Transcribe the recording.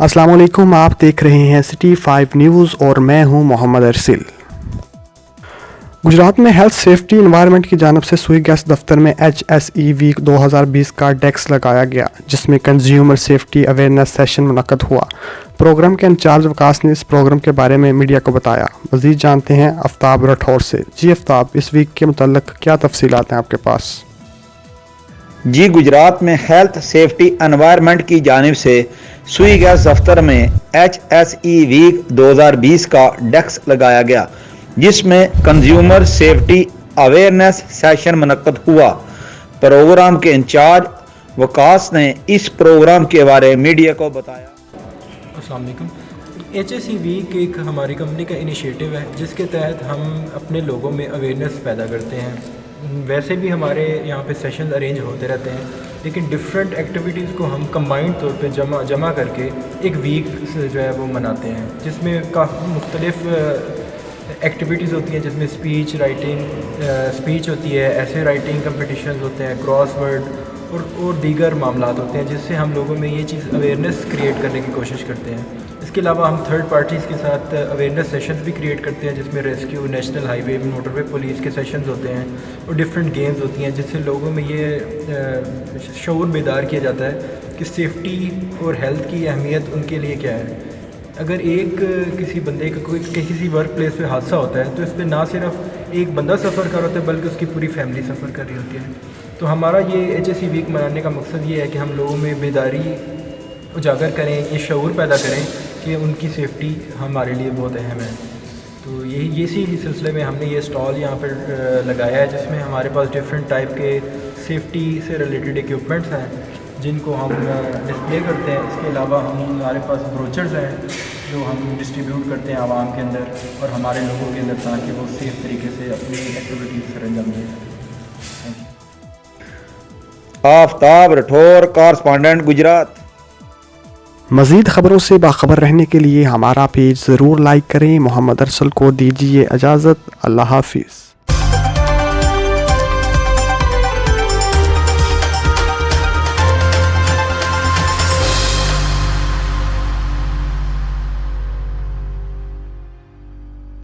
अस्सलाम वालेकुम, आप देख रहे हैं सिटी 5 न्यूज़ और मैं हूं मोहम्मद अरसिल। गुजरात में हेल्थ सेफ्टी एनवायरनमेंट की जानिब से सुई गैस दफ्तर में HSE वीक 2020 का डेस्क लगाया गया, जिसमें कंज्यूमर सेफ्टी अवेयरनेस सेशन मुनक्कद हुआ। प्रोग्राम के इंचार्ज वकास ने इस प्रोग्राम के बारे में मीडिया को बताया। मज़ीद जानते हैं आफ्ताब राठौर से। जी आफ्ताब, इस वीक के मुतल्लिक क्या तफसीलात हैं आपके पास? जी, गुजरात में हेल्थ सेफ्टी एनवायरनमेंट की जानिब से सुई गैस दफ्तर में HSE वीक 2020 का डेस्क लगाया गया, जिसमें कंज्यूमर सेफ्टी अवेयरनेस सेशन मुनक्कद हुआ। प्रोग्राम के इंचार्ज वकास ने इस प्रोग्राम के बारे में मीडिया को बताया। अस्सलाम वालेकुम। HSE वीक एक हमारी कंपनी का इनिशिएटिव है, जिसके तहत हम अपने लोगों में अवेयरनेस पैदा करते हैं। वैसे भी हमारे यहाँ पे सेशन अरेंज होते रहते हैं, लेकिन डिफरेंट एक्टिविटीज़ को हम कंबाइंड तौर पे जमा करके एक वीक जो है वो मनाते हैं, जिसमें काफ़ी मुख्तलिफ एक्टिविटीज़ होती हैं, जिसमें स्पीच होती है, ऐसे राइटिंग कंपटीशंस होते हैं, क्रॉस वर्ड और दीगर मामलात होते हैं, जिससे हम लोगों में ये चीज़ अवेयरनेस क्रिएट करने की कोशिश करते हैं। इसके अलावा हम थर्ड पार्टीज़ के साथ अवेयरनेस सेशंस भी क्रिएट करते हैं, जिसमें rescue, national highway, motorway police के सेशंस होते हैं और डिफरेंट गेम्स होती हैं, जिससे लोगों में ये शऊर बेदार किया जाता है कि सेफ्टी और हेल्थ की अहमियत उनके लिए क्या है। अगर किसी बंदे का कोई किसी वर्क प्लेस पे हादसा होता है, तो इस पर ना सिर्फ एक बंदा सफ़र कर रहा होता है, बल्कि उसकी पूरी फैमिली सफ़र कर रही होती है। तो हमारा ये HSE वीक मनाने का मकसद ये है कि हम लोगों में बेदारी उजागर करें, ये शऊर पैदा करें कि उनकी सेफ्टी हमारे लिए बहुत अहम है। तो इसी सिलसिले में हमने ये स्टॉल यहाँ पर लगाया है, जिसमें हमारे पास डिफरेंट टाइप के सेफ्टी से रिलेटेड इक्विपमेंट्स हैं, जिनको हम डिस्प्ले करते हैं। इसके अलावा हमारे पास ब्रोचर्स हैं जो हम डिस्ट्रीब्यूट करते हैं आवाम के अंदर और हमारे लोगों के अंदर, ताकि वो सेफ तरीके से अपनी एक्टिविटीज़ सर अंजाम दें। आफ्ताब राठौर, कॉरस्पॉन्डेंट, गुजरात। मज़ीद ख़बरों से बाखबर रहने के लिए हमारा पेज ज़रूर लाइक करें। मोहम्मद अरसल को दीजिए इजाज़त। अल्लाह हाफिज़।